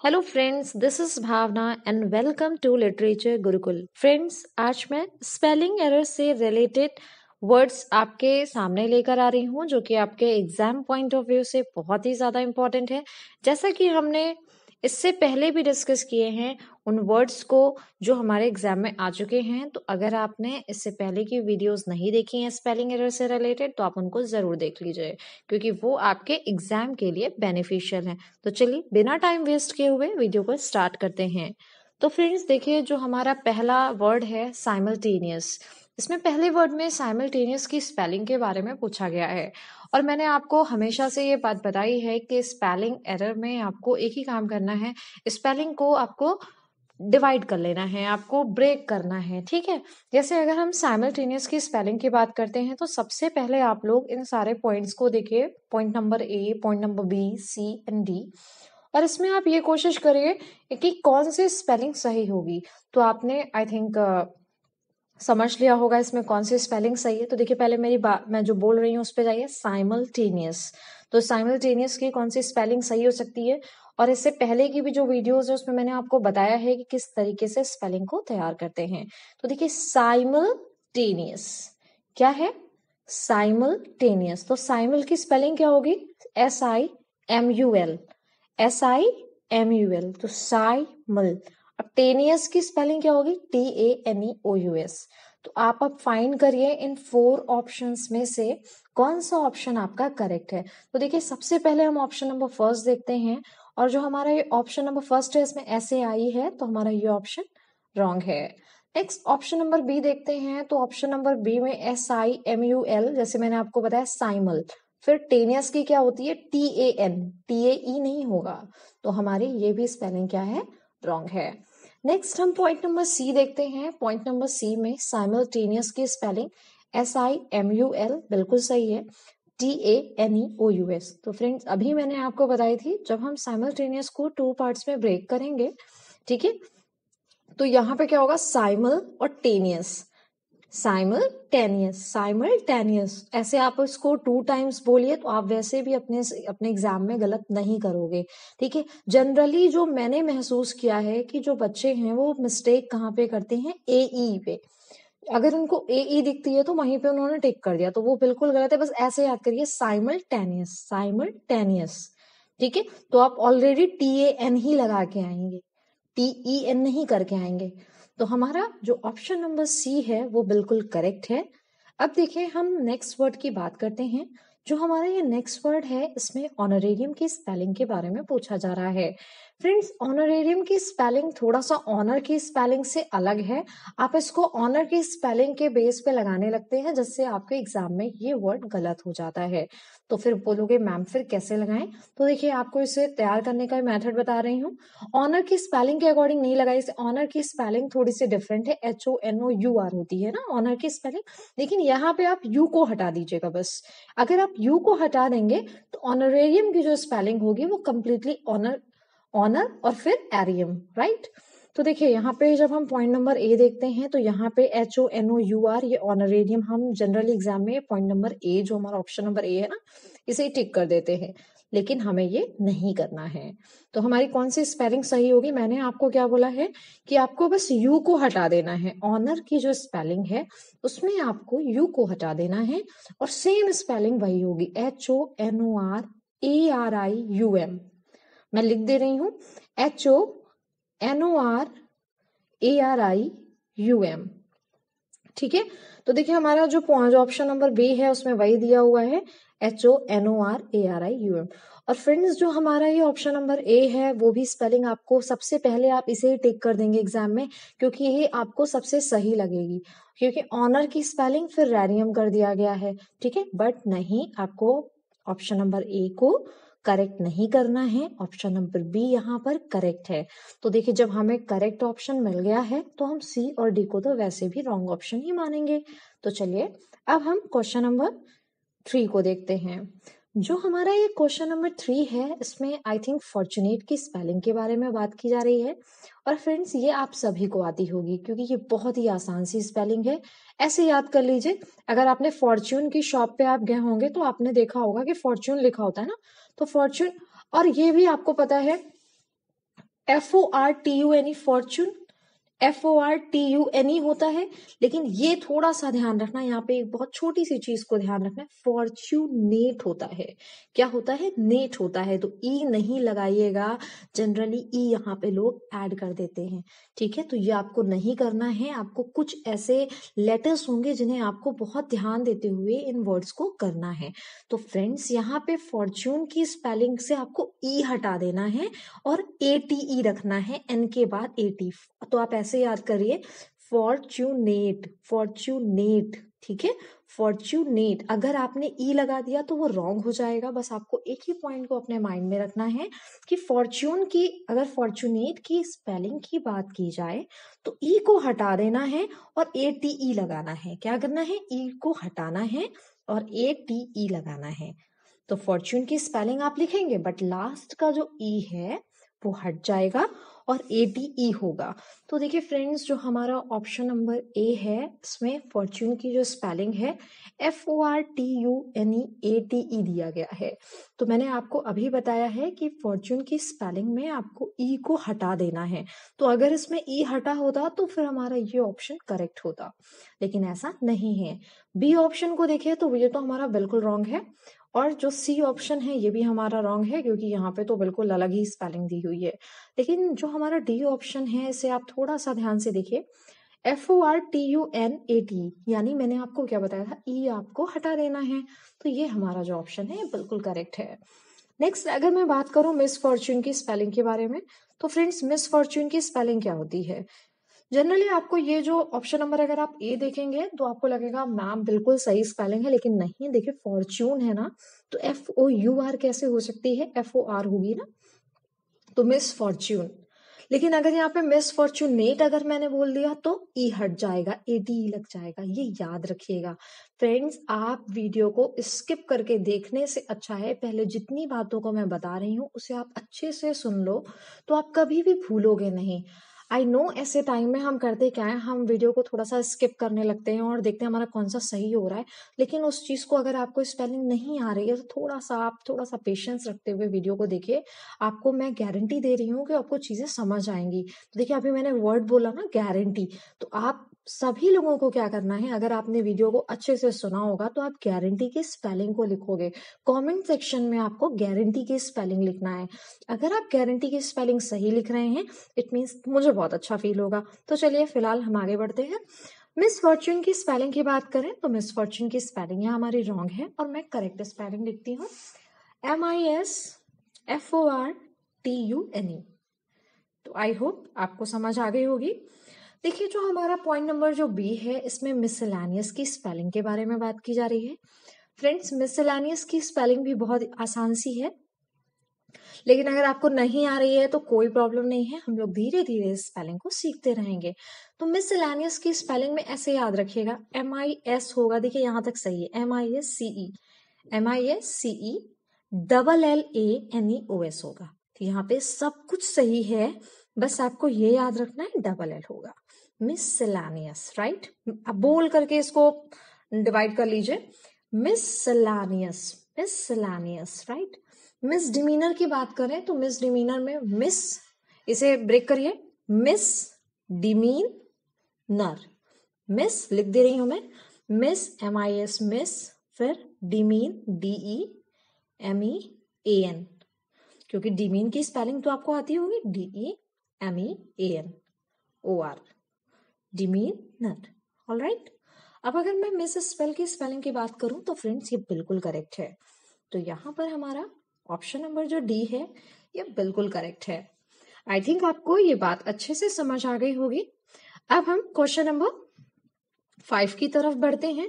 Hello friends, this is Bhavna and welcome to literature Gurukul. Friends, आज मैं spelling error से related words आपके सामने लेकर आ रही हूँ जो कि आपके एग्जाम पॉइंट ऑफ व्यू से बहुत ही ज़्यादा इम्पोर्टेंट है। जैसा कि हमने इससे पहले भी डिस्कस किए हैं उन वर्ड्स को जो हमारे एग्जाम में आ चुके हैं, तो अगर आपने इससे पहले की वीडियोस नहीं देखी हैं स्पेलिंग एरर से रिलेटेड तो आप उनको ज़रूर देख लीजिए, क्योंकि वो आपके एग्जाम के लिए बेनिफिशियल है। तो चलिए बिना टाइम वेस्ट किए हुए वीडियो को स्टार्ट करते हैं। तो फ्रेंड्स देखिए, जो हमारा पहला वर्ड है साइमल्टेनियस। इसमें पहले वर्ड में साइमल्टेनियस की स्पेलिंग के बारे में पूछा गया है और मैंने आपको हमेशा से ये बात बताई है कि स्पेलिंग एरर में आपको एक ही काम करना है, स्पेलिंग को आपको डिवाइड कर लेना है, आपको ब्रेक करना है। ठीक है, जैसे अगर हम साइमल्टेनियस की स्पेलिंग की बात करते हैं तो सबसे पहले आप लोग इन सारे पॉइंट्स को देखिए, point number A, point number B, C and D, और इसमें आप ये कोशिश करिए कि कौन सी स्पेलिंग सही होगी। तो आपने आई थिंक समझ लिया होगा इसमें कौन सी स्पेलिंग सही है। तो देखिए, पहले मेरी बात मैं जो बोल रही हूँ उस पर जाइए, साइमल्टेनियस। तो साइमल्टेनियस की कौन सी स्पेलिंग सही हो सकती है, और इससे पहले की भी जो वीडियोस है उसमें मैंने आपको बताया है कि किस तरीके से स्पेलिंग को तैयार करते हैं। तो देखिए, साइमल्टेनियस क्या है? साइमल्टेनियस। तो साइमल की स्पेलिंग क्या होगी? SIMUL, SIMUL। तो साइमल। अब टेनियस की स्पेलिंग क्या होगी? TANEOUS। तो आप अब फाइंड करिए इन 4 ऑप्शंस में से कौन सा ऑप्शन आपका करेक्ट है। तो देखिए, सबसे पहले हम ऑप्शन नंबर फर्स्ट देखते हैं, और जो हमारा ये ऑप्शन नंबर फर्स्ट है इसमें SAI है, तो हमारा ये ऑप्शन रॉन्ग है। नेक्स्ट ऑप्शन नंबर बी देखते हैं, तो ऑप्शन नंबर बी में SIMUL, जैसे मैंने आपको बताया साइमल। फिर टेनियस की क्या होती है? TAN, TAE नहीं होगा, तो हमारी ये भी स्पेलिंग क्या है? रॉन्ग है। नेक्स्ट हम पॉइंट नंबर सी देखते हैं। पॉइंट नंबर सी में साइमल्टेनियस की स्पेलिंग SIMUL बिल्कुल सही है, TANEOUS। तो फ्रेंड्स, अभी मैंने आपको बताई थी जब हम साइमल्टेनियस को 2 पार्ट्स में ब्रेक करेंगे, ठीक है, तो यहाँ पे क्या होगा? साइमल और टेनियस, साइमल्टेनियस, साइमल्टेनियस। ऐसे आप इसको 2 टाइम्स बोलिए तो आप वैसे भी अपने एग्जाम में गलत नहीं करोगे। ठीक है, जनरली जो मैंने महसूस किया है कि जो बच्चे हैं वो मिस्टेक कहाँ पे करते हैं? AE पे। अगर उनको AE दिखती है तो वहीं पे उन्होंने टिक कर दिया, तो वो बिल्कुल गलत है। बस ऐसे याद करिए, साइमल्टेनियस, साइमल्टेनियस। ठीक है, तो आप ऑलरेडी TAN ही लगा के आएंगे, TEN नहीं करके आएंगे। तो हमारा जो ऑप्शन नंबर सी है वो बिल्कुल करेक्ट है। अब देखिए, हम नेक्स्ट वर्ड की बात करते हैं। जो हमारा ये नेक्स्ट वर्ड है इसमें ऑनरेरियम की स्पेलिंग के बारे में पूछा जा रहा है। फ्रेंड्स, ऑनरेरियम की स्पेलिंग थोड़ा सा ऑनर की स्पेलिंग से अलग है। आप इसको ऑनर की स्पेलिंग के बेस पे लगाने लगते हैं, जिससे आपके एग्जाम में ये वर्ड गलत हो जाता है। तो फिर बोलोगे मैम फिर कैसे लगाएं? तो देखिए, आपको इसे तैयार करने का मेथड बता रही हूँ। ऑनर की स्पेलिंग के अकॉर्डिंग नहीं लगाई, ऑनर की स्पेलिंग थोड़ी सी डिफरेंट है, HONOUR होती है ना ऑनर की स्पेलिंग, लेकिन यहाँ पे आप यू को हटा दीजिएगा बस। अगर आप यू को हटा देंगे तो ऑनरेरियम की जो स्पेलिंग होगी वो कंप्लीटली ऑनर, ऑनर और फिर एरियम, राइट। तो देखिए, यहाँ पे जब हम पॉइंट नंबर ए देखते हैं तो यहाँ पे HONOUR, ये ऑनरेरियम, हम जनरली एग्जाम में पॉइंट नंबर ए, जो हमारा ऑप्शन नंबर ए है ना, इसे टिक कर देते हैं, लेकिन हमें ये नहीं करना है। तो हमारी कौन सी स्पेलिंग सही होगी? मैंने आपको क्या बोला है कि आपको बस यू को हटा देना है। ऑनर की जो स्पेलिंग है उसमें आपको यू को हटा देना है, और सेम स्पेलिंग वही होगी, HONORARIUM। मैं लिख दे रही हूँ, HONORARIUM। ठीक है, तो देखिए, हमारा जो ऑप्शन नंबर बी है उसमें वही दिया हुआ है, HONORARIUM। और फ्रेंड्स, जो हमारा ये ऑप्शन नंबर ए है वो भी स्पेलिंग आपको सबसे पहले आप इसे ही टिक कर देंगे एग्जाम में, क्योंकि ये आपको सबसे सही लगेगी, क्योंकि ऑनर की स्पेलिंग फिर रैरियम कर दिया गया है। ठीक है, बट नहीं, आपको ऑप्शन नंबर ए को करेक्ट नहीं करना है, ऑप्शन नंबर बी यहाँ पर करेक्ट है। तो देखिए, जब हमें करेक्ट ऑप्शन मिल गया है तो हम सी और डी को तो वैसे भी रॉन्ग ऑप्शन ही मानेंगे। तो चलिए, अब हम क्वेश्चन नंबर 3 को देखते हैं। जो हमारा ये क्वेश्चन नंबर 3 है इसमें आई थिंक फॉर्चुनेट की स्पेलिंग के बारे में बात की जा रही है। और फ्रेंड्स, ये आप सभी को आती होगी क्योंकि ये बहुत ही आसान सी स्पेलिंग है। ऐसे याद कर लीजिए, अगर आपने फॉर्च्यून की शॉप पे आप गए होंगे तो आपने देखा होगा कि फॉर्च्यून लिखा होता है ना, तो फॉर्च्यून। और ये भी आपको पता है FORTUNE फॉर्चून, FORTUNE होता है, लेकिन ये थोड़ा सा ध्यान रखना, यहाँ पे एक बहुत छोटी सी चीज को ध्यान रखना है, फॉर्च्यूनेट होता है। क्या होता है? नेट होता है, तो ई नहीं लगाइएगा। जनरली ई यहाँ पे लोग ऐड कर देते हैं, ठीक है, तो ये आपको नहीं करना है। आपको कुछ ऐसे लेटर्स होंगे जिन्हें आपको बहुत ध्यान देते हुए इन वर्ड्स को करना है। तो फ्रेंड्स, यहाँ पे फॉर्च्यून की स्पेलिंग से आपको ई हटा देना है और ATE रखना है, एन के बाद AT। तो आप ऐसे याद करिए, फॉर्च्यूनेट, फॉर्च्यूनेट, ठीक है, फॉर्च्यूनेट। अगर आपने ई लगा दिया तो वो रॉन्ग हो जाएगा। बस आपको एक ही पॉइंट को अपने माइंड में रखना है कि फॉर्च्यून की, अगर फॉर्च्यूनेट की स्पेलिंग की बात की जाए तो ई को हटा देना है और ATE लगाना है। क्या करना है? ई को हटाना है और ATE लगाना है। तो फॉर्च्यून की स्पेलिंग आप लिखेंगे, बट लास्ट का जो ई है वो हट जाएगा और ATE होगा। तो देखिए फ्रेंड्स, जो हमारा ऑप्शन नंबर ए है, इसमें फॉर्च्यून की जो स्पेलिंग है FORTUNEATE दिया गया है। तो मैंने आपको अभी बताया है कि फॉर्च्यून की स्पेलिंग में आपको ई को हटा देना है। तो अगर इसमें ई हटा होता तो फिर हमारा ये ऑप्शन करेक्ट होता, लेकिन ऐसा नहीं है। बी ऑप्शन को देखिए तो ये तो हमारा बिल्कुल रॉन्ग है, और जो सी ऑप्शन है ये भी हमारा रॉन्ग है, क्योंकि यहाँ पे तो बिल्कुल अलग ही स्पेलिंग दी हुई है। लेकिन जो हमारा डी ऑप्शन है, इसे आप थोड़ा सा ध्यान से देखिए, FORTUNATE, यानी मैंने आपको क्या बताया था, ई आपको हटा देना है। तो ये हमारा जो ऑप्शन है बिल्कुल करेक्ट है। नेक्स्ट, अगर मैं बात करूं मिस फॉर्च्यून की स्पेलिंग के बारे में, तो फ्रेंड्स, मिस फॉर्च्यून की स्पेलिंग क्या होती है? जनरली आपको ये जो ऑप्शन नंबर, अगर आप ए देखेंगे तो आपको लगेगा मैम बिल्कुल सही स्पेलिंग है, लेकिन नहीं। देखिए, फॉर्च्यून है ना, तो FOUR कैसे हो सकती है? FOR होगी ना, तो मिस फॉर्च्यून। लेकिन अगर यहाँ पे मिस फॉर्च्यूनेट अगर मैंने बोल दिया तो ई हट जाएगा, ATE लग जाएगा, ये याद रखिएगा। फ्रेंड्स, आप वीडियो को स्किप करके देखने से अच्छा है पहले जितनी बातों को मैं बता रही हूँ उसे आप अच्छे से सुन लो, तो आप कभी भी भूलोगे नहीं। आई नो, ऐसे टाइम में हम करते क्या है, हम वीडियो को थोड़ा सा स्किप करने लगते हैं और देखते हैं हमारा कौन सा सही हो रहा है। लेकिन उस चीज को अगर आपको स्पेलिंग नहीं आ रही है तो आप थोड़ा सा पेशेंस रखते हुए वीडियो को देखिए। आपको मैं गारंटी दे रही हूँ कि आपको चीजें समझ आएंगी। तो देखिए, अभी मैंने वर्ड बोला ना, गारंटी, तो आप सभी लोगों को क्या करना है, अगर आपने वीडियो को अच्छे से सुना होगा तो आप गारंटी की स्पेलिंग को लिखोगे। कमेंट सेक्शन में आपको गारंटी की स्पेलिंग लिखना है। अगर आप गारंटी की स्पेलिंग सही लिख रहे हैं, इट मीन्स मुझे बहुत अच्छा फील होगा। तो चलिए फिलहाल हम आगे बढ़ते हैं। मिस फॉर्च्यून की स्पेलिंग की बात करें तो मिस फॉर्च्यून की स्पेलिंग यहाँ हमारी रॉन्ग है, और मैं करेक्ट स्पेलिंग लिखती हूँ, MISFORTUNE। तो आई होप आपको समझ आ गई होगी। देखिए, जो हमारा पॉइंट नंबर जो बी है, इसमें मिसलेनियस की स्पेलिंग के बारे में बात की जा रही है। फ्रेंड्स, मिसलेनियस की स्पेलिंग भी बहुत आसान सी है, लेकिन अगर आपको नहीं आ रही है तो कोई प्रॉब्लम नहीं है, हम लोग धीरे धीरे इस स्पेलिंग को सीखते रहेंगे। तो मिसलेनियस की स्पेलिंग में ऐसे याद रखिएगा, MIS होगा, देखिए यहाँ तक सही है, MISCE, LLANEOS होगा। तो यहाँ पे सब कुछ सही है, बस आपको ये याद रखना है डबल एल होगा। Miscellaneous, right? अब बोल करके इसको डिवाइड कर लीजिए, miscellaneous, miscellaneous, right? Miss demeanour की बात करें तो मिस डिमीनर में मिस, इसे ब्रेक करिए, मिस डिमीनर, मिस लिख दे रही हूं मैं, मिस MIS मिस, फिर डिमीन DEMEAN, क्योंकि डिमीन की स्पेलिंग तो आपको आती होगी, DEMEANOR, डिमीनर। ऑलराइट, अब अगर मैं मिस स्पेल की स्पेलिंग की बात करूं तो फ्रेंड्स ये बिल्कुल करेक्ट है। तो यहाँ पर हमारा ऑप्शन नंबर जो डी है ये बिल्कुल करेक्ट है। आई थिंक आपको ये बात अच्छे से समझ आ गई होगी। अब हम क्वेश्चन नंबर 5 की तरफ बढ़ते हैं।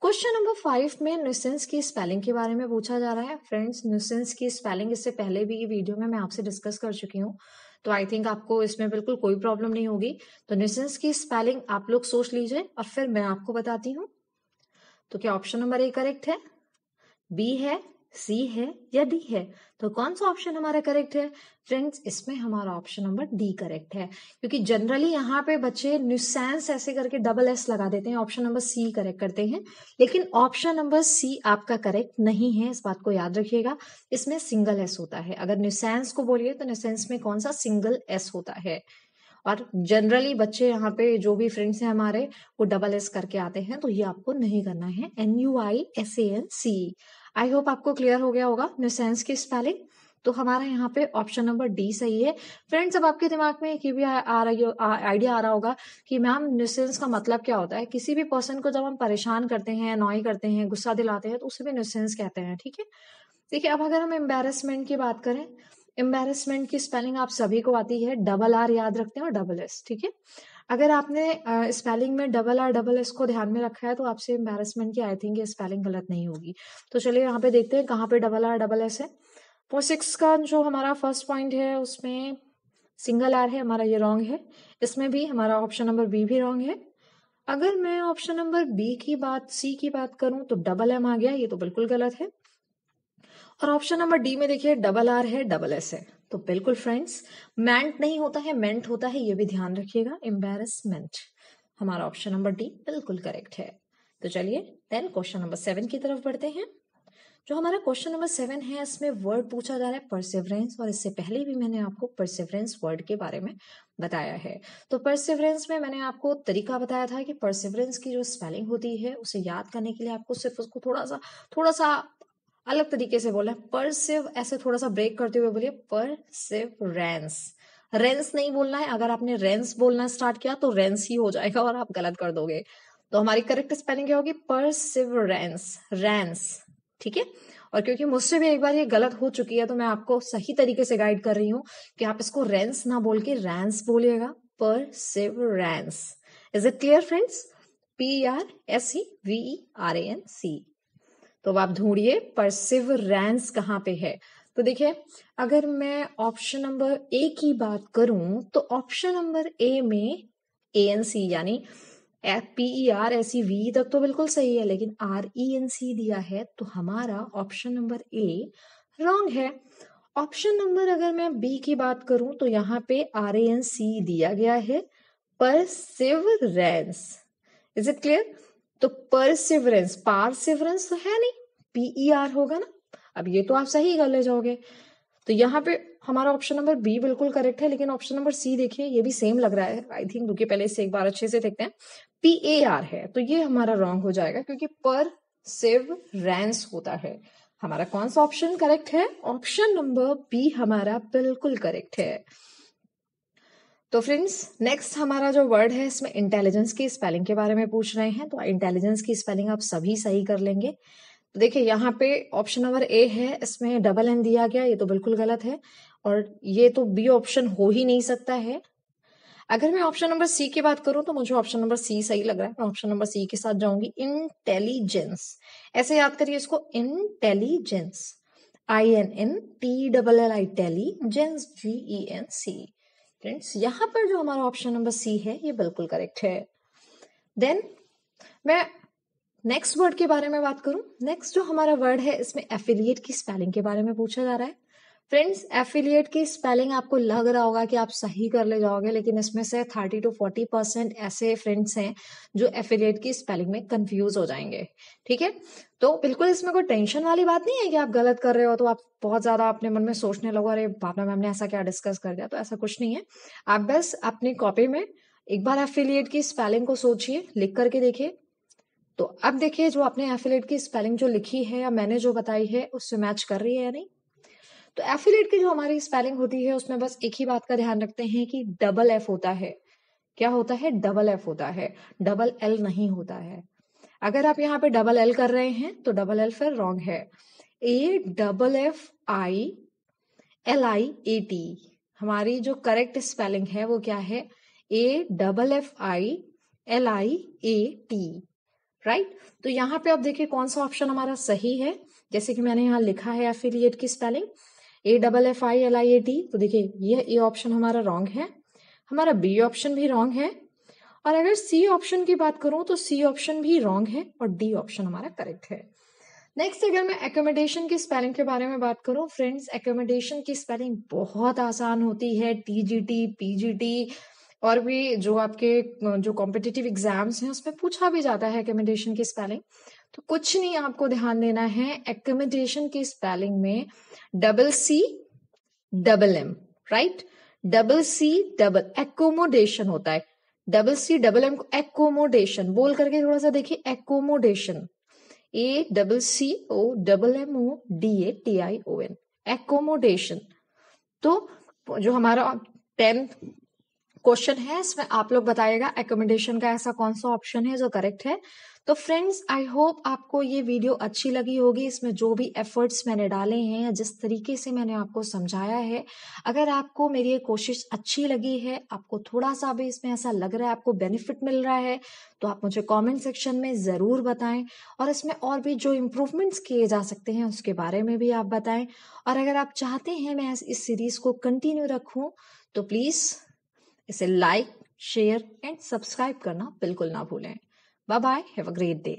क्वेश्चन नंबर 5 में न्यूसेंस की स्पेलिंग के बारे में पूछा जा रहा है। फ्रेंड्स, न्यूसेंस की स्पेलिंग इससे पहले भी वीडियो में मैं आपसे डिस्कस कर चुकी हूँ, तो आई थिंक आपको इसमें बिल्कुल कोई प्रॉब्लम नहीं होगी। तो न्यूसेंस की स्पेलिंग आप लोग सोच लीजिए और फिर मैं आपको बताती हूँ। तो क्या ऑप्शन नंबर ए करेक्ट है? बी है, सी है या डी है? तो कौन सा ऑप्शन हमारा करेक्ट है? फ्रेंड्स, इसमें हमारा ऑप्शन नंबर डी करेक्ट है, क्योंकि जनरली यहाँ पे बच्चे न्यूसेंस ऐसे करके डबल एस लगा देते हैं, ऑप्शन नंबर सी करेक्ट करते हैं, लेकिन ऑप्शन नंबर सी आपका करेक्ट नहीं है, इस बात को याद रखिएगा। इसमें सिंगल एस होता है। अगर न्यूसेंस को बोलिए तो न्यूसेंस में कौन सा सिंगल एस होता है, और जनरली बच्चे यहाँ पे जो भी फ्रेंड्स हैं हमारे वो डबल एस करके आते हैं, तो ये आपको नहीं करना है। NUISANC। आई होप आपको क्लियर हो गया होगा न्यूसेंस की स्पेलिंग। तो हमारा यहाँ पे ऑप्शन नंबर डी सही है। फ्रेंड्स, अब आपके दिमाग में ये भी आइडिया आ रहा होगा कि मैम न्यूसेंस का मतलब क्या होता है। किसी भी पर्सन को जब हम परेशान करते हैं, अनॉय करते हैं, गुस्सा दिलाते हैं, तो उसे भी न्यूसेंस कहते हैं, ठीक है। देखिए, अब अगर हम एम्बेरसमेंट की बात करें, एम्बेरसमेंट की स्पेलिंग आप सभी को आती है, डबल आर याद रखते हैं और डबल एस, ठीक है। अगर आपने स्पेलिंग में डबल आर डबल एस को ध्यान में रखा है तो आपसे एम्बेरसमेंट की आई थिंक ये स्पेलिंग गलत नहीं होगी। तो चलिए यहाँ पे देखते हैं कहाँ पे डबल आर डबल एस है। पॉइंट 6 का जो हमारा फर्स्ट पॉइंट है उसमें सिंगल आर है, हमारा ये रॉन्ग है। इसमें भी हमारा ऑप्शन नंबर बी भी रॉन्ग है। अगर मैं ऑप्शन नंबर बी की बात, सी की बात करूं तो डबल एम आ गया, ये तो बिल्कुल गलत है। और ऑप्शन नंबर डी में देखिए डबल आर है, डबल एस है, तो बिल्कुल फ्रेंड्स मेंट नहीं होता है, मेंट होता है, ये भी ध्यान रखिएगा, एम्बेरसमेंट। हमारा ऑप्शन नंबर डी बिल्कुल करेक्ट है। तो चलिए देन क्वेश्चन नंबर 7 की तरफ बढ़ते हैं। जो हमारा क्वेश्चन नंबर 7 है, इसमें वर्ड पूछा जा रहा है परसिवरेंस, और इससे पहले भी मैंने आपको परसिवरेंस वर्ड के बारे में बताया है। तो परसिवरेंस में मैंने आपको तरीका बताया था कि परसिवरेंस की जो स्पेलिंग होती है उसे याद करने के लिए आपको सिर्फ उसको थोड़ा सा अलग तरीके से बोला है। परसिव ऐसे थोड़ा सा ब्रेक करते हुए बोलिए परसिवरेंस। रेंस नहीं बोलना है, अगर आपने रेंस बोलना स्टार्ट किया तो रेंस ही हो जाएगा और आप गलत कर दोगे। तो हमारी करेक्ट स्पेलिंग क्या होगी? परसिवरेंस, रेंस, ठीक है। और क्योंकि मुझसे भी एक बार ये गलत हो चुकी है तो मैं आपको सही तरीके से गाइड कर रही हूँ कि आप इसको रेंस ना बोल के रैंस बोलिएगा, perseverance. Is it clear friends? PRSEVERANC। तो अब आप ढूंढिए परसिवरेंस कहाँ पे है। तो देखिए, अगर मैं ऑप्शन नंबर ए की बात करूं तो ऑप्शन नंबर ए में ANC यानी PERSEV तक तो बिल्कुल सही है, लेकिन RENC दिया है, तो हमारा ऑप्शन नंबर ए रॉन्ग है। ऑप्शन नंबर अगर मैं बी की बात करूं तो यहाँ पे RANC दिया गया है, परसिवरेंस। Is it clear? तो परसिवरेंस, पारसिवरेंस तो है नहीं, PER होगा ना। अब ये तो आप सही कर ले जाओगे। तो यहाँ पे हमारा ऑप्शन नंबर बी बिल्कुल करेक्ट है, लेकिन ऑप्शन नंबर सी देखिए, ये भी सेम लग रहा है आई थिंक। रुकिए, पहले इसे एक बार अच्छे से देखते हैं। PAR है, तो ये हमारा रॉन्ग हो जाएगा क्योंकि परसिवरेंस होता है। हमारा कौन सा ऑप्शन करेक्ट है? ऑप्शन नंबर बी हमारा बिल्कुल करेक्ट है। तो फ्रेंड्स, नेक्स्ट हमारा जो वर्ड है, इसमें इंटेलिजेंस की स्पेलिंग के बारे में पूछ रहे हैं, तो इंटेलिजेंस की स्पेलिंग आप सभी सही कर लेंगे। तो देखिए, यहाँ पे ऑप्शन नंबर ए है, इसमें डबल एन दिया गया, ये तो बिल्कुल गलत है, और ये तो बी ऑप्शन हो ही नहीं सकता है। अगर मैं ऑप्शन नंबर सी की बात करूं तो मुझे ऑप्शन नंबर सी सही लग रहा है, मैं ऑप्शन नंबर सी के साथ जाऊंगी। इंटेलिजेंस, ऐसे याद करिए इसको, इंटेलिजेंस, INNTLLI, टेलीजेंस, GENC। फ्रेंड्स, यहाँ पर जो हमारा ऑप्शन नंबर सी है ये बिल्कुल करेक्ट है। देन मैं नेक्स्ट वर्ड के बारे में बात करूं। नेक्स्ट जो हमारा वर्ड है, इसमें एफिलिएट की स्पेलिंग के बारे में पूछा जा रहा है। फ्रेंड्स, एफिलिएट की स्पेलिंग आपको लग रहा होगा कि आप सही कर ले जाओगे, लेकिन इसमें से 30 to 40% ऐसे फ्रेंड्स हैं जो एफिलिएट की स्पेलिंग में कंफ्यूज हो जाएंगे, ठीक है। तो बिल्कुल इसमें कोई टेंशन वाली बात नहीं है कि आप गलत कर रहे हो तो आप बहुत ज्यादा अपने मन में सोचने लगो, अरे बाबा मैम ने ऐसा क्या डिस्कस कर दिया। तो ऐसा कुछ नहीं है। आप बस अपनी कॉपी में एक बार एफिलिएट की स्पेलिंग को सोचिए, लिख करके देखिए। तो अब देखिए, जो आपने एफिलिएट की स्पेलिंग जो लिखी है या मैंने जो बताई है उससे मैच कर रही है या नहीं। तो एफिलिएट की जो हमारी स्पेलिंग होती है उसमें बस एक ही बात का ध्यान रखते हैं कि डबल एफ होता है। क्या होता है? डबल एफ होता है, डबल एल नहीं होता है। अगर आप यहाँ पे डबल एल कर रहे हैं तो डबल एल फिर रॉन्ग है। AFFILIAT हमारी जो करेक्ट स्पेलिंग है वो क्या है? AFFILIAT, right. तो यहाँ पे आप देखिए कौन सा ऑप्शन हमारा सही है। जैसे कि मैंने यहाँ लिखा है एफिलिएट की स्पेलिंग AFFILIAT, तो देखिए यह ए ऑप्शन हमारा रॉन्ग है, हमारा बी ऑप्शन भी रॉन्ग है, और अगर सी ऑप्शन की बात करूं तो सी ऑप्शन भी रॉन्ग है और डी ऑप्शन हमारा करेक्ट है। नेक्स्ट अगर मैं एकोमोडेशन की स्पेलिंग के बारे में बात करूं फ्रेंड्स, एकोमोडेशन की स्पेलिंग बहुत आसान होती है। टीजीटी, पीजीटी और भी जो आपके जो कॉम्पिटिटिव एग्जाम्स हैं उसमें पूछा भी जाता है एकोमोडेशन की स्पेलिंग। तो कुछ नहीं आपको ध्यान देना है, एकोमोडेशन की स्पेलिंग में double C double M, right? Double C double accommodation होता है, डबल सी डबल एम को एकोमोडेशन बोल करके थोड़ा सा देखिए, एकोमोडेशन, ACCOMMODATION, एकोमोडेशन। तो जो हमारा 10th क्वेश्चन है इसमें आप लोग बताइएगा एकोमोडेशन का ऐसा कौन सा ऑप्शन है जो करेक्ट है। तो फ्रेंड्स आई होप आपको ये वीडियो अच्छी लगी होगी। इसमें जो भी एफर्ट्स मैंने डाले हैं या जिस तरीके से मैंने आपको समझाया है, अगर आपको मेरी ये कोशिश अच्छी लगी है, आपको थोड़ा सा भी इसमें ऐसा लग रहा है आपको बेनिफिट मिल रहा है, तो आप मुझे कमेंट सेक्शन में जरूर बताएं। और इसमें और भी जो इम्प्रूवमेंट्स किए जा सकते हैं उसके बारे में भी आप बताएं। और अगर आप चाहते हैं मैं इस सीरीज को कंटिन्यू रखूं तो प्लीज इसे लाइक, शेयर एंड सब्सक्राइब करना बिल्कुल ना भूलें। Bye bye, have a great day.